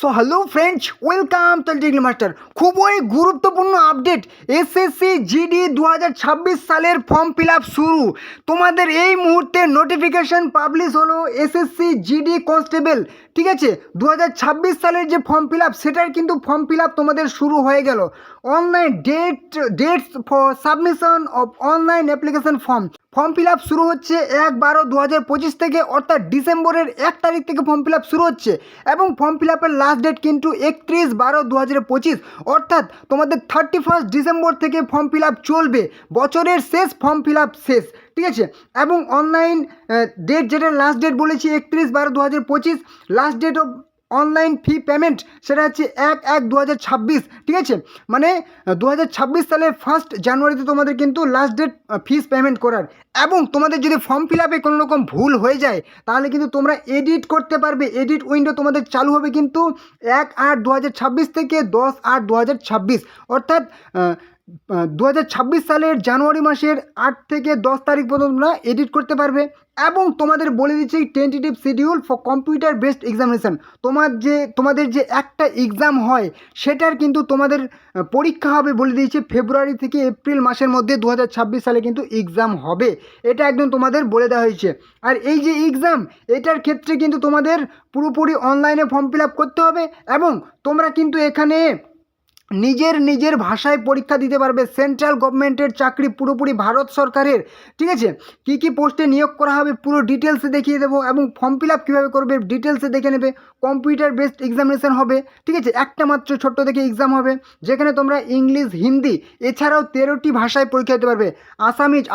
So hello friends, welcome to degree master. খুবই গুরুত্বপূর্ণ update, SSC GD 2026 সালের form fill up শুরু। তোমাদের এই মুহূর্তে নোটিফিকেশন পাবলিশ হলো এসএসসি জিডি কনস্টেবল, ঠিক আছে। 2026 সালের যে ফর্ম ফিল আপ, সেটার কিন্তু ফর্ম ফিল আপ তোমাদের শুরু হয়ে গেল। Online dates for submission of online application form fill up শুরু হচ্ছে 1/12/2025 থেকে, অর্থাৎ ডিসেম্বরের 1 তারিখ থেকে ফর্ম ফিল আপ শুরু হচ্ছে। এবং ফর্ম ফিল আপের লাস্ট ডেট কিন্তু 31/12/2025, অর্থাৎ তোমাদের 31 ডিসেম্বর থেকে ফর্ম ফিল আপ চলবে। বছরের শেষ ফর্ম ফিল আপ শেষ, ঠিক আছে। এবং অনলাইন ডেট, যেটা লাস্ট ডেট বলেছি 31/12/2025, last date of online fee payment সেটা হচ্ছে 1/1/2026, ঠিক আছে। মানে 2026 সালের 1 জানুয়ারিতে তোমাদের কিন্তু লাস্ট ডেট ফিস পেমেন্ট করার। এবং তোমাদের যদি ফর্ম ফিল আপে কোনো রকম ভুল হয়ে যায়, তাহলে কিন্তু তোমরা এডিট করতে পারবে। এডিট উইন্ডো তোমাদের চালু হবে কিন্তু 1/8/2026 থেকে 10/8/2026, অর্থাৎ 2026 সালের জানুয়ারি মাসের 8 থেকে 10 তারিখ পর্যন্ত তোমরা এডিট করতে পারবে। এবং তোমাদের বলে দিচ্ছি tentative schedule for computer based examination. তোমাদের যে একটা এক্সাম হয়, সেটার কিন্তু তোমাদের পরীক্ষা হবে বলে দিয়েছে ফেব্রুয়ারি থেকে এপ্রিল মাসের মধ্যে 2026 সালে কিন্তু এক্সাম হবে। এটা একদম তোমাদের বলে দেওয়া হয়েছে। আর এই যে এক্সাম, এটার ক্ষেত্রে কিন্তু তোমাদের পুরোপুরি অনলাইনে ফর্ম ফিল আপ করতে হবে। এবং তোমরা কিন্তু এখানে নিজের ভাষায় পরীক্ষা দিতে পারবে। সেন্ট্রাল গভর্নমেন্টের চাকরি, পুরোপুরি ভারত সরকারের, ঠিক আছে। কী পোস্টে নিয়োগ করা হবে পুরো ডিটেলসে দেখিয়ে দেবো। এবং ফর্ম ফিল আপ কীভাবে করবে ডিটেলসে দেখে নেবে। কম্পিউটার বেসড এক্সামিনেশান হবে, ঠিক আছে। একটা মাত্র ছোট্ট থেকে এক্সাম হবে, যেখানে তোমরা ইংলিশ, হিন্দি এছাড়াও 13টি ভাষায় পরীক্ষা দিতে পারবে।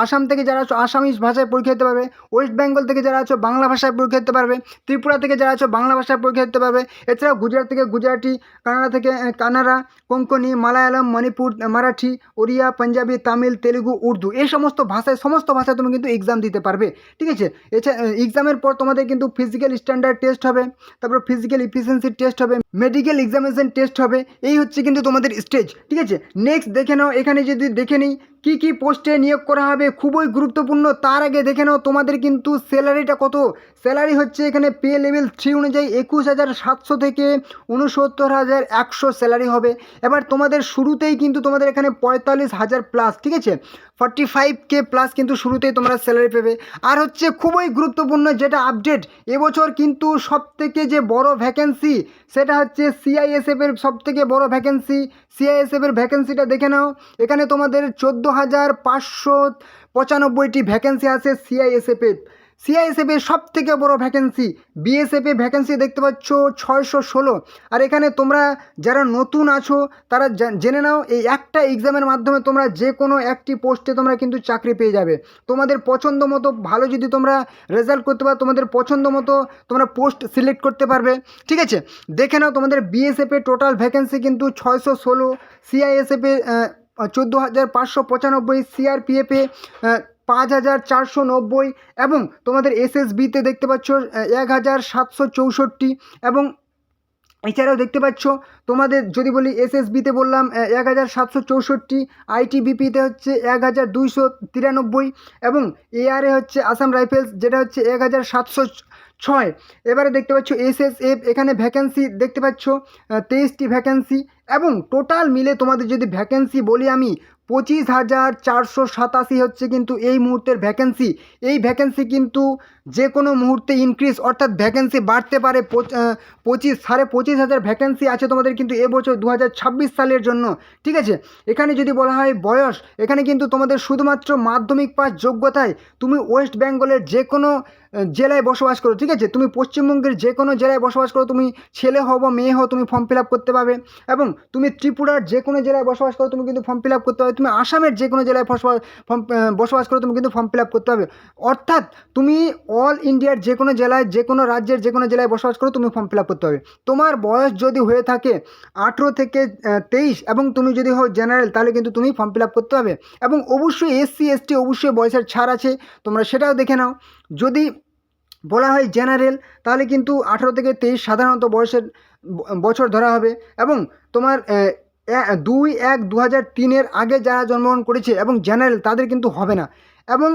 আসাম থেকে যারা আছো আসামিজ ভাষায় পরীক্ষা দিতে পারবে। ওয়েস্ট বেঙ্গল থেকে যারা আছো বাংলা ভাষায় পরীক্ষা দিতে পারবে। ত্রিপুরা থেকে যারা আছো বাংলা ভাষায় পরীক্ষা দিতে পারবে। এছাড়াও গুজরাট থেকে গুজরাটি, কানাডা থেকে কানাড়া, কোঙ্কনি, মালায়ালাম, মণিপুর, মারাঠি, ওড়িয়া, পাঞ্জাবি, তামিল, তেলুগু, উর্দু, এই সমস্ত ভাষায় তুমি কিন্তু এক্সাম দিতে পারবে, ঠিক আছে। এছাড়া এক্সামের পর তোমাদের কিন্তু ফিজিক্যাল স্ট্যান্ডার্ড টেস্ট হবে, তারপর ফিজিক্যাল এফিসিয়েন্সি টেস্ট হবে, মেডিকেল এক্সামিনেশন টেস্ট হবে। এই হচ্ছে কিন্তু তোমাদের স্টেজ, ঠিক আছে। নেক্সট দেখে নাও, এখানে যদি দেখে নিই কী পোস্টে নিয়োগ করা হবে, খুবই গুরুত্বপূর্ণ। তার আগে দেখে নাও তোমাদের কিন্তু স্যালারিটা কত। স্যালারি হচ্ছে এখানে পে লেভেল 3 অনুযায়ী 21,700 থেকে 69,100 স্যালারি হবে। এবার তোমাদের শুরুতেই কিন্তু তোমাদের এখানে 45,000 প্লাস, ঠিক আছে, 45K প্লাস কিন্তু শুরুতেই তোমরা স্যালারি পেবে। আর হচ্ছে খুবই গুরুত্বপূর্ণ যেটা আপডেট, এবছর কিন্তু সবথেকে যে বড় ভ্যাকেন্সি, সেটা হচ্ছে সিআইএসএফের সবথেকে বড় ভ্যাকেন্সি। সিআইএসএফের ভ্যাকেন্সিটা দেখে নাও, এখানে তোমাদের 14,595টি ভ্যাকেন্সি আছে সিআইএসএফের সব থেকে বড় ভ্যাকেন্সি। বিএসএফে ভ্যাকেন্সি দেখতে পাচ্ছ 616। আর এখানে তোমরা যারা নতুন আছো তারা জেনে নাও, এই একটা এক্সামের মাধ্যমে তোমরা যে কোনো একটি পোস্টে তোমরা কিন্তু চাকরি পেয়ে যাবে। তোমাদের পছন্দ মতো ভালো যদি তোমরা রেজাল্ট করতে পারো, তোমাদের পছন্দ মতো তোমরা পোস্ট সিলেক্ট করতে পারবে, ঠিক আছে। দেখে নাও তোমাদের বিএসএফে টোটাল ভ্যাকেন্সি কিন্তু 616, সিআইএসএফে 14,595, সিআরপিএফে 5,490, এবং তোমাদের এসএসবিতে দেখতে পাচ্ছ 1,764, এবং এছাড়াও দেখতে পাচ্ছ তোমাদের যদি বলি এসএসবিতে বললাম 1,764, আইটিবিপিতে হচ্ছে 1,293, এবং এআরএ হচ্ছে আসাম রাইফেলস, যেটা হচ্ছে 1,706। এবারে দেখতে পাচ্ছ এসএসএফ, এখানে ভ্যাকেন্সি দেখতে পাচ্ছ 23টি ভ্যাকেন্সি। এবং টোটাল মিলে তোমাদের যদি ভ্যাকেন্সি বলি আমি, 25,487 হচ্ছে কিন্তু এই মুহূর্তের ভ্যাকেন্সি। এই ভ্যাকেন্সি কিন্তু যে কোনো মুহূর্তে ইনক্রিজ, অর্থাৎ ভ্যাকেন্সি বাড়তে পারে। 25,500 ভ্যাকেন্সি আছে তোমাদের কিন্তু এবছর 2026 সালের জন্য, ঠিক আছে। এখানে যদি বলা হয় বয়স, এখানে কিন্তু তোমাদের শুধুমাত্র মাধ্যমিক পাস যোগ্যতায় তুমি ওয়েস্ট বেঙ্গলের যে কোনো জেলায় বসবাস করো, ঠিক আছে। তুমি পশ্চিমবঙ্গের যে কোনো জেলায় বসবাস করো, তুমি ছেলে হও বা মেয়ে হও, তুমি ফর্ম ফিল আপ করতে পারবে। এবং তুমি ত্রিপুরার যে কোনো জেলায় বসবাস করো, তুমি কিন্তু ফর্ম ফিল আপ করতে পারবে। তুমি আসামের যে কোনো জেলায় বসবাস করো, তুমি কিন্তু ফর্ম ফিল আপ করতে পারবে। অর্থাৎ তুমি অল ইন্ডিয়ার যে কোনো জেলায়, যে কোনো রাজ্যের যে কোনো জেলায় বসবাস করো, তুমি ফর্ম ফিল আপ করতে পারবে। তোমার বয়স যদি হয়ে থাকে 18 থেকে 23, এবং তুমি যদি হও জেনারেল, তাহলে কিন্তু তুমি ফর্ম ফিল আপ করতে পারবে। এবং অবশ্যই এসসি এসটি অবশ্যই বয়সের ছাড় আছে, তোমরা সেটাও দেখে নাও। যদি বলা হয় জেনারেল, তাহলে কিন্তু 18 থেকে 23 সাধারণত বছর ধরা হবে। এবং তোমার 2/1/2003 আগে যারা জন্মগ্রহণ করেছে এবং জেনারেল, তাদের কিন্তু হবে না। এবং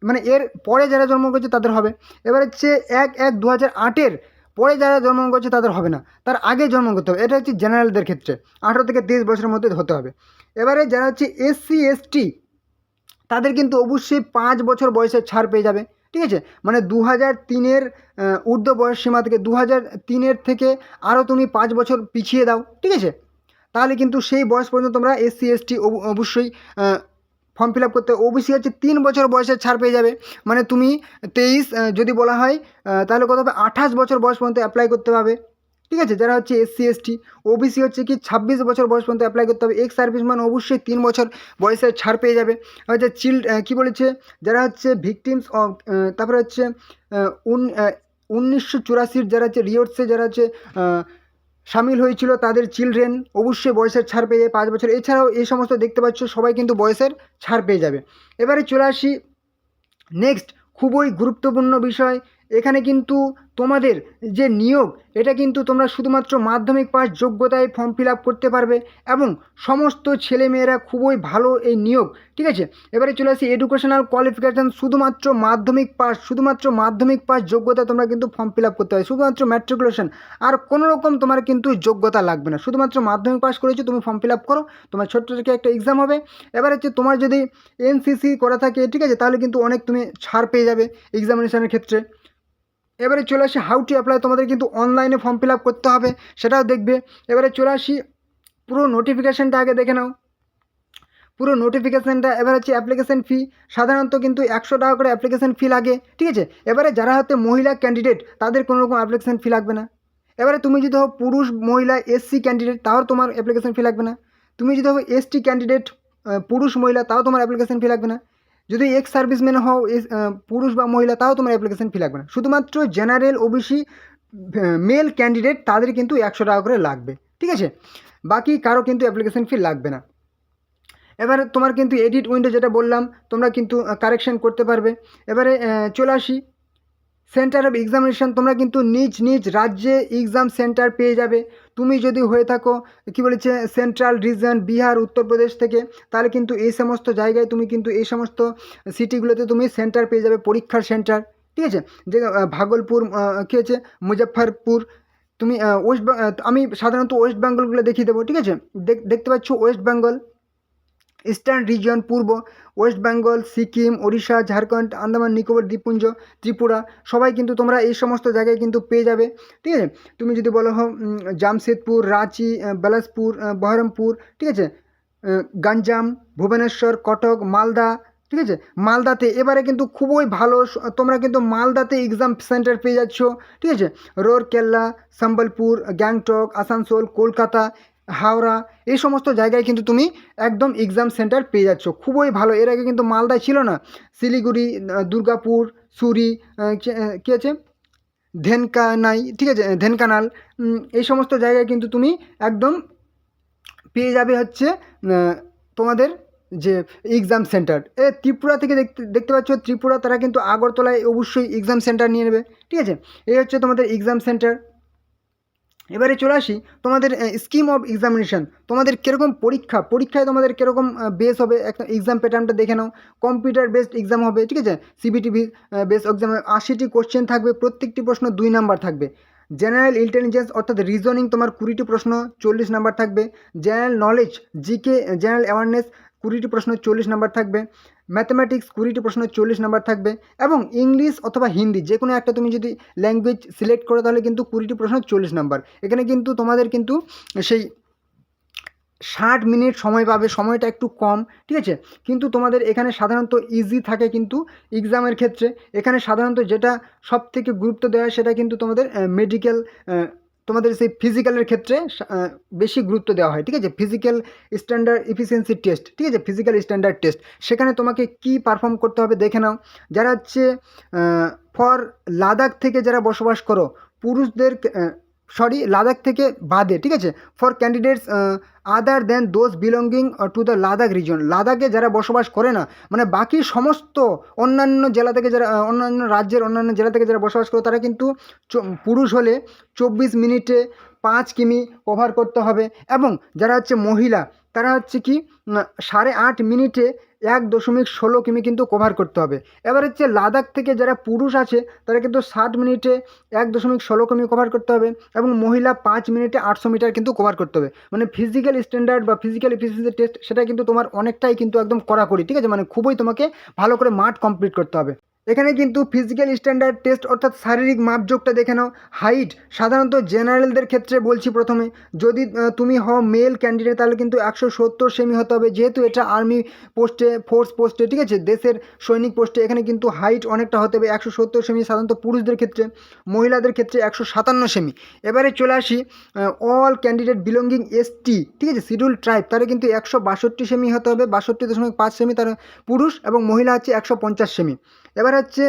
মানে এর পরে যারা জন্মগ্রহণ করেছে তাদের হবে। এবার হচ্ছে 1/1/2008 পরে যারা জন্মগ্রহণ করছে তাদের হবে না, তার আগে জন্মগ্রহণ করতে হবে। এটা হচ্ছে জেনারেলদের ক্ষেত্রে 18 থেকে 23 বছরের মধ্যে হতে হবে। এবারে যারা হচ্ছে SC ST তাদের কিন্তু অবশ্যই 5 বছর বয়সের ছাড় পেয়ে যাবে, ঠিক আছে। মানে 2003-এর ঊর্ধ্ব বয়স সীমা থেকে 2003-এর থেকে আরও তুমি 5 বছর পিছিয়ে দাও, ঠিক আছে। তাহলে কিন্তু সেই বয়স পর্যন্ত তোমরা SC ST অবশ্যই ফর্ম ফিল আপ করতে। OBC হচ্ছে 3 বছর বয়সের ছাড় পেয়ে যাবে। মানে তুমি 23 যদি বলা হয় তাহলে কত হবে, 28 বছর বয়স পর্যন্ত অ্যাপ্লাই করতে পারবে, ঠিক আছে। যারা হচ্ছে SC ST, OBC হচ্ছে কি 26 বছর বয়স পর্যন্ত অ্যাপ্লাই করতে হবে। এক্স সার্ভিসম্যান অবশ্যই 3 বছর বয়সের ছাড় পেয়ে যাবে। হচ্ছে কী বলেছে, যারা হচ্ছে ভিকটিমস অফ, তারপরে হচ্ছে 1984 যারা হচ্ছে রিওটসে যারা হচ্ছে সামিল হয়েছিল তাদের চিলড্রেন অবশ্যই বয়সের ছাড় পেয়ে যাবে 5 বছর। এছাড়াও এই সমস্ত দেখতে পাচ্ছ সবাই কিন্তু বয়সের ছাড় পেয়ে যাবে। এবারে চলে আসি নেক্সট খুবই গুরুত্বপূর্ণ বিষয়। এখানে কিন্তু তোমাদের যে নিয়োগ, এটা কিন্তু তোমরা শুধুমাত্র মাধ্যমিক পাস যোগ্যতায় ফর্ম ফিল আপ করতে পারবে এবং সমস্ত ছেলেমেয়েরা খুবই ভালো এই নিয়োগ, ঠিক আছে। এবারে চলে আসি এডুকেশনাল কোয়ালিফিকেশান, শুধুমাত্র মাধ্যমিক পাস যোগ্যতা তোমরা কিন্তু ফর্ম ফিল আপ করতে হবে, শুধুমাত্র ম্যাট্রিকুলেশন, আর কোনো রকম তোমার কিন্তু যোগ্যতা লাগবে না, শুধুমাত্র মাধ্যমিক পাস করেছো তুমি ফর্ম ফিল আপ করো, তোমার ছোট্ট থেকে একটা এক্সাম হবে। এবার হচ্ছে তোমার যদি NCC করা থাকে, ঠিক আছে, তাহলে কিন্তু অনেক তুমি ছাড় পেয়ে যাবে এক্সামিনেশনের ক্ষেত্রে। এবারে চলে আসি হাউ টু অ্যাপ্লাই, তোমাদের কিন্তু অনলাইনে ফর্ম ফিল আপ করতে হবে, সেটাও দেখবে। এবারে চলে আসি পুরো নোটিফিকেশানটা আগে দেখে নাও, পুরো নোটিফিকেশানটা। এবার হচ্ছে অ্যাপ্লিকেশান ফি, সাধারণত কিন্তু 100 টাকা করে অ্যাপ্লিকেশান ফি লাগে, ঠিক আছে। এবারে যারা হচ্ছে মহিলা ক্যান্ডিডেট তাদের কোনো রকম অ্যাপ্লিকেশান ফি লাগবে না। এবারে তুমি যদি হও পুরুষ মহিলা SC ক্যান্ডিডেট তাও তোমার অ্যাপ্লিকেশান ফি লাগবে না। তুমি যদি হও ST ক্যান্ডিডেট পুরুষ মহিলা তাও তোমার অ্যাপ্লিকেশান ফি লাগবে না। যদি এক্স সার্ভিসম্যান হও পুরুষ বা মহিলা তাও তোমার অ্যাপ্লিকেশান ফি লাগবে না। শুধুমাত্র জেনারেল OBC মেল ক্যান্ডিডেট তাদের কিন্তু 100 টাকা করে লাগবে, ঠিক আছে। বাকি কারো কিন্তু অ্যাপ্লিকেশান ফি লাগবে না। এবারে তোমার কিন্তু এডিট উইন্ডো যেটা বললাম তোমরা কিন্তু কারেকশন করতে পারবে। এবারে চলে আসি সেন্টার অফ এক্সামিনেশন, তোমরা কিন্তু নিজ নিজ রাজ্যে এক্সাম সেন্টার পেয়ে যাবে। তুমি যদি হয়ে থাকো কী বলেছে সেন্ট্রাল রিজন বিহার উত্তরপ্রদেশ থেকে, তাহলে কিন্তু এই সমস্ত জায়গায় তুমি কিন্তু এই সমস্ত সিটিগুলোতে তুমি সেন্টার পেয়ে যাবে, পরীক্ষার সেন্টার, ঠিক আছে। যে ভাগলপুর, কী আছে মুজফ্ফরপুর, তুমি আমি সাধারণত ওয়েস্ট বেঙ্গলগুলো দেখিয়ে দেবো, ঠিক আছে। দেখতে পাচ্ছ ওয়েস্ট বেঙ্গল, ইস্টার্ন রিজিয়ন পূর্ব, ওয়েস্ট বেঙ্গল, সিকিম, ওড়িশা, ঝাড়খণ্ড, আন্দামান নিকোবর দ্বীপপুঞ্জ, ত্রিপুরা, সবাই কিন্তু তোমরা এই সমস্ত জায়গায় কিন্তু পেয়ে যাবে, ঠিক আছে। তুমি যদি বলো জামশেদপুর, রাঁচি, বিলাসপুর, বহরমপুর, ঠিক আছে, গঞ্জাম, ভুবনেশ্বর, কটক, মালদা, ঠিক আছে। মালদাতে এবারে কিন্তু খুবই ভালো, তোমরা কিন্তু মালদাতে এক্সাম সেন্টার পেয়ে যাচ্ছ, ঠিক আছে। রৌরকেল্লা, সম্বলপুর, গ্যাংটক, আসানসোল, কলকাতা, হাওড়া, এই সমস্ত জায়গায় কিন্তু তুমি একদম এক্সাম সেন্টার পেয়ে যাচ্ছ, খুবই ভালো। এর আগে কিন্তু মালদায় ছিল না, শিলিগুড়ি, দুর্গাপুর, সুরি, কী আছে ধেনকানাই, ঠিক আছে, ধেনকানাল, এই সমস্ত জায়গায় কিন্তু তুমি একদম পেয়ে যাবে হচ্ছে তোমাদের যে এক্সাম সেন্টার। ত্রিপুরা থেকে দেখতে পাচ্ছ ত্রিপুরা, তারা কিন্তু আগরতলায় অবশ্যই এক্সাম সেন্টার নিয়ে নেবে, ঠিক আছে। এই হচ্ছে তোমাদের এক্সাম সেন্টার। এবারে চলে আসি তোমাদের স্কিম অফ এক্সামিনেশান, তোমাদের কীরকম পরীক্ষায় তোমাদের কীরকম বেস হবে, একটা এক্সাম প্যাটার্নটা দেখে নাও। কম্পিউটার বেসড এক্সাম হবে, ঠিক আছে। CBT বেস এক্সাম 80টি কোশ্চেন থাকবে, প্রত্যেকটি প্রশ্ন 2 নাম্বার থাকবে। জেনারেল ইন্টেলিজেন্স অর্থাৎ রিজনিং তোমার 20টি প্রশ্ন 40 নাম্বার থাকবে। General knowledge GK general awareness 20টি প্রশ্ন 40 নাম্বার থাকবে। ম্যাথামেটিক্স 20টি প্রশ্ন 40 নাম্বার থাকবে, এবং ইংলিশ অথবা হিন্দি যে কোনো একটা তুমি যদি ল্যাঙ্গুয়েজ সিলেক্ট করো তাহলে কিন্তু 20টি প্রশ্ন 40 নাম্বার। এখানে কিন্তু তোমাদের কিন্তু সেই 60 মিনিট সময় পাবে, সময়টা একটু কম, ঠিক আছে। কিন্তু তোমাদের এখানে সাধারণত ইজি থাকে কিন্তু এক্সামের ক্ষেত্রে। এখানে সাধারণত যেটা সবথেকে গুরুত্ব দেওয়া হয় সেটা কিন্তু তোমাদের মেডিকেল, তোমাদের সেই ফিজিক্যালের ক্ষেত্রে বেশি গুরুত্ব দেওয়া হয়, ঠিক আছে। ফিজিক্যাল স্ট্যান্ডার্ড এফিসিয়েন্সি টেস্ট, ঠিক আছে, ফিজিক্যাল স্ট্যান্ডার্ড টেস্ট, সেখানে তোমাকে কি পারফর্ম করতে হবে দেখে নাও। যারা হচ্ছে ফর লাদাখ থেকে যারা বসবাস করো পুরুষদের, লাদাখ থেকে বাদে, ঠিক আছে, for candidates other than those belonging to the Ladakh region, লাদাখে যারা বসবাস করে না, মানে বাকি সমস্ত অন্যান্য জেলা থেকে যারা, অন্যান্য রাজ্যের অন্যান্য জেলা থেকে যারা বসবাস করে তারা কিন্তু পুরুষ হলে 24 মিনিটে 5 কিমি কভার করতে হবে, এবং যারা হচ্ছে মহিলা তারা হচ্ছে কি 8.5 মিনিটে 1.16 কিমি কিন্তু কভার করতে হবে। এবার হচ্ছে লাদাখ থেকে যারা পুরুষ আছে তারা কিন্তু 60 মিনিটে 1.16 কিমি কভার করতে হবে এবং মহিলা 5 মিনিটে 800 মিটার কিন্তু কভার করতে হবে। মানে ফিজিক্যাল স্ট্যান্ডার্ড বা ফিজিক্যাল এফিসিয়েন্সি টেস্ট সেটা কিন্তু তোমার অনেকটাই কিন্তু একদম কড়াকড়ি, ঠিক আছে, মানে খুবই তোমাকে ভালো করে মাঠ কমপ্লিট করতে হবে। এখানে কিন্তু ফিজিক্যাল স্ট্যান্ডার্ড টেস্ট অর্থাৎ শারীরিক মাপজোকটা দেখে নাও। হাইট সাধারণত জেনারেলদের ক্ষেত্রে বলছি প্রথমে, যদি তুমি হও মেল ক্যান্ডিডেট তাহলে কিন্তু 170 সেমি হতে হবে, যেহেতু এটা আর্মি পোস্টে, ফোর্স পোস্টে, ঠিক আছে, দেশের সৈনিক পোস্টে, এখানে কিন্তু হাইট অনেকটা হতে হবে। 170 সেমি সাধারণত পুরুষদের ক্ষেত্রে, মহিলাদের ক্ষেত্রে 157 সেমি। এবারে চলে আসি অল ক্যান্ডিডেট বিলঙ্গিং এসটি, ঠিক আছে, শিডিউল ট্রাইব, তারা কিন্তু 162 সেমি হতে হবে, 62.5 সেমি তার পুরুষ, এবং মহিলা হচ্ছে 150 সেমি। এবার হচ্ছে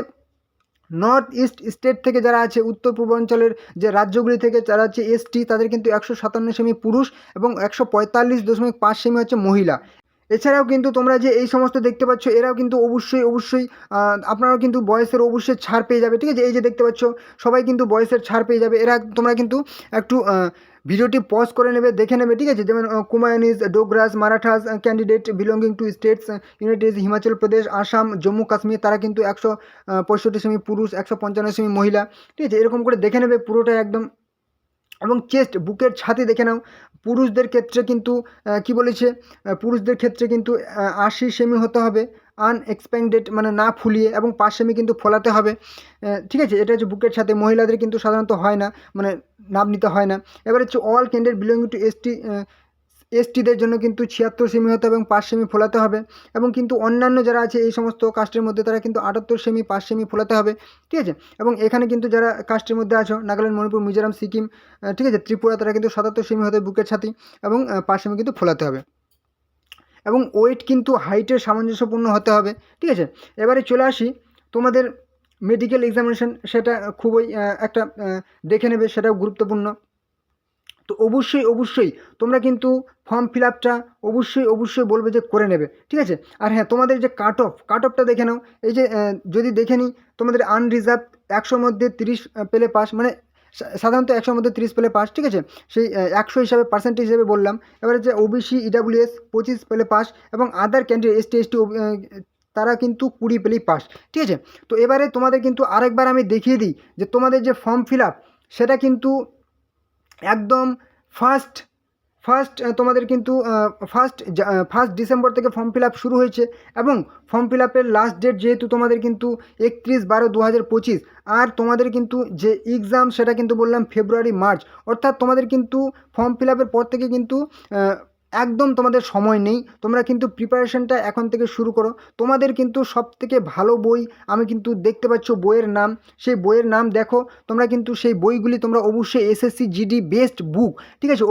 নর্থ ইস্ট স্টেট থেকে যারা আছে, উত্তর পূর্বাঞ্চলের যে রাজ্যগুলি থেকে যারা আছে এসটি, তাদের কিন্তু 157 সেমি পুরুষ এবং 145.5 সেমি হচ্ছে মহিলা। এছাড়াও কিন্তু তোমরা যে এই সমস্ত দেখতে পাচ্ছ এরাও কিন্তু অবশ্যই আপনারাও কিন্তু বয়সের অবশ্যই ছাড় পেয়ে যাবে, ঠিক আছে। এই যে দেখতে পাচ্ছ সবাই কিন্তু বয়সের ছাড় পেয়ে যাবে। এরা তোমরা কিন্তু একটু ভিডিওটি পজ করে নেবে, দেখে নেবে, ঠিক আছে। যেমন Kumaonis, Dogras, Marathas candidate belonging to states unities Himachal Pradesh, Assam, Jammu Kashmir, তারা কিন্তু 165 সেমি পুরুষ, 155 সেমি মহিলা, ঠিক আছে। এরকম করে দেখে নেবে পুরোটা একদম। এবং চেস্ট, বুকের ছাতি দেখে নাও। পুরুষদের ক্ষেত্রে কিন্তু কি বলেছে, পুরুষদের ক্ষেত্রে কিন্তু 80 সেমি হতে হবে আনএক্সপ্যান্ডেড, মানে না ফুলিয়ে, এবং 5 সেমি কিন্তু ফোলাতে হবে, ঠিক আছে। এটা হচ্ছে বুকের ছাতি। মহিলাদের কিন্তু সাধারণত হয় না, মানে নাপ নিতে হয় না। এবার হচ্ছে অল ক্যান্ডিডেট বিলঙ্গিং টু এসটিদের জন্য কিন্তু 76 সেমি হতে হবে এবং 5 সেমি ফোলাতে হবে। এবং কিন্তু অন্যান্য যারা আছে এই সমস্ত কাস্টের মধ্যে তারা কিন্তু 78 সেমি 5 সেমি ফোলাতে হবে, ঠিক আছে। এবং এখানে কিন্তু যারা কাস্টের মধ্যে আছো, নাগাল্যান্ড, মণিপুর, মিজোরাম, সিকিম, ঠিক আছে, ত্রিপুরা, তারা কিন্তু 77 সেমি হতে বুকের ছাতি এবং 5 সেমি কিন্তু ফোলাতে হবে। এবং ওয়েট কিন্তু হাইটের সামঞ্জস্যপূর্ণ হতে হবে, ঠিক আছে। এবারে চলে আসি তোমাদের মেডিকেল এক্সামিনেশন, সেটা খুবই একটা দেখে নেবে, সেটাও গুরুত্বপূর্ণ। তো অবশ্যই তোমরা কিন্তু ফর্ম ফিল আপটা অবশ্যই বলবে যে করে নেবে, ঠিক আছে। আর হ্যাঁ, তোমাদের যে কাট অফটা দেখে নাও। এই যে যদি দেখে নিই, তোমাদের আনরিজার্ভ 100 মধ্যে 30 পেলে পাস, মানে সাধারণত 100 মধ্যে 30 পেলে পাস, ঠিক আছে। সেই 100 হিসাবে পার্সেন্টেজ হিসাবে বললাম। এবারে যে ওবিসি, ইডাব্লিউএস 25 পেলে পাস, এবং আদার ক্যান্ডিডেট এসটি তারা কিন্তু 20 পেলেই পাস, ঠিক আছে। তো এবারে তোমাদের কিন্তু আরেকবার আমি দেখিয়ে দিই যে তোমাদের যে ফর্ম ফিল আপ সেটা কিন্তু একদম ফার্স্ট তোমাদের কিন্তু ফার্স্ট ডিসেম্বর থেকে ফর্ম ফিল আপ শুরু হয়েছে, এবং ফর্ম ফিল আপের লাস্ট ডেট যেহেতু তোমাদের কিন্তু 31/12/2025, আর তোমাদের কিন্তু যে এক্সাম সেটা কিন্তু বললাম ফেব্রুয়ারি-মার্চ, অর্থাৎ তোমাদের কিন্তু ফর্ম ফিল আপের পর থেকে কিন্তু একদম তোমাদের সময় নেই। তোমরা কিন্তু প্রিপারেশনটা এখন থেকে শুরু করো। তোমাদের কিন্তু সবথেকে ভালো বই আমি কিন্তু দেখতে পাচ্ছ বইয়ের নাম, সেই বইয়ের নাম দেখো। তোমরা কিন্তু সেই বইগুলি তোমরা অবশ্যই এসএসসি জিডি বেস্ট বুক, ঠিক আছে,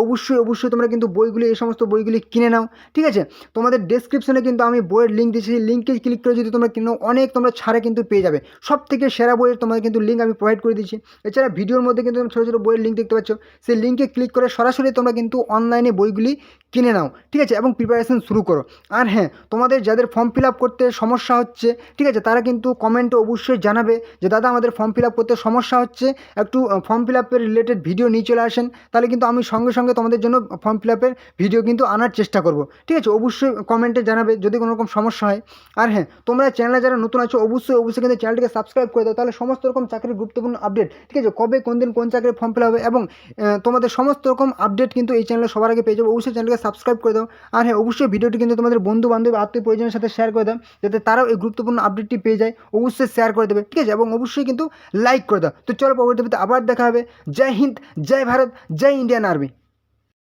অবশ্যই তোমরা কিন্তু বইগুলি, এই সমস্ত বইগুলি কিনে নাও, ঠিক আছে। তোমাদের ডেসক্রিপশনে কিন্তু আমি বইয়ের লিঙ্ক দিয়েছি, সেই লিঙ্কে ক্লিক করে যদি তোমরা কিনো অনেক তোমরা ছাড়ে কিন্তু পেয়ে যাবে। সবথেকে সেরা বইয়ের তোমাদের কিন্তু লিঙ্ক আমি প্রোভাইড করে দিচ্ছি। এছাড়া ভিডিওর মধ্যে কিন্তু ছোটো ছোটো বইয়ের লিঙ্ক দেখতে পাচ্ছ, সেই লিঙ্কে ক্লিক করে সরাসরি তোমরা কিন্তু অনলাইনে বইগুলি কিনে নাও, ঠিক আছে, এবং প্রিপারেশন শুরু করো। আর হ্যাঁ, তোমাদের যাদের ফর্ম ফিল আপ করতে সমস্যা হচ্ছে, ঠিক আছে, তারা কিন্তু কমেন্টে অবশ্যই জানাবে যে দাদা আমাদের ফর্ম ফিল আপ করতে সমস্যা হচ্ছে, একটু ফর্ম ফিল আপের রিলেটেড ভিডিও নিয়ে চলে আসেন, তাহলে কিন্তু আমি সঙ্গে তোমাদের জন্য ফর্ম ফিল আপের ভিডিও কিন্তু আনার চেষ্টা করব, ঠিক আছে। অবশ্যই কমেন্টে জানাবে যদি কোনো রকম সমস্যা হয়। আর হ্যাঁ, তোমরা চ্যানেলে যারা নতুন আছো অবশ্যই কিন্তু চ্যানেলটিকে সাবস্ক্রাইব করে দাও, তাহলে সমস্ত রকম চাকরির গুরুত্বপূর্ণ আপডেট, ঠিক আছে, কবে কোন দিন কোন চাকরির ফর্ম ফিল হবে এবং তোমাদের সমস্ত রকম আপডেট কিন্তু এই চ্যানেলে সবার আগে পেয়ে যাবে। অবশ্যই চ্যানেলকে সাবস্ক্রাইব করে দাও। আর হ্যাঁ, অবশ্যই ভিডিওটি কিন্তু তোমাদের বন্ধু বান্ধব আত্মীয় পরিজনের সাথে শেয়ার করে দাও, যাতে তারাও এই গুরুত্বপূর্ণ আপডেটটি পেয়ে যায়। অবশ্যই শেয়ার করে দেবে, ঠিক আছে, এবং অবশ্যই কিন্তু লাইক করে দাও। তো চলো পরবর্তী ভিডিওতে আবার দেখা হবে। জয় হিন্দ, জয় ভারত, জয় ইন্ডিয়ান আর্মি।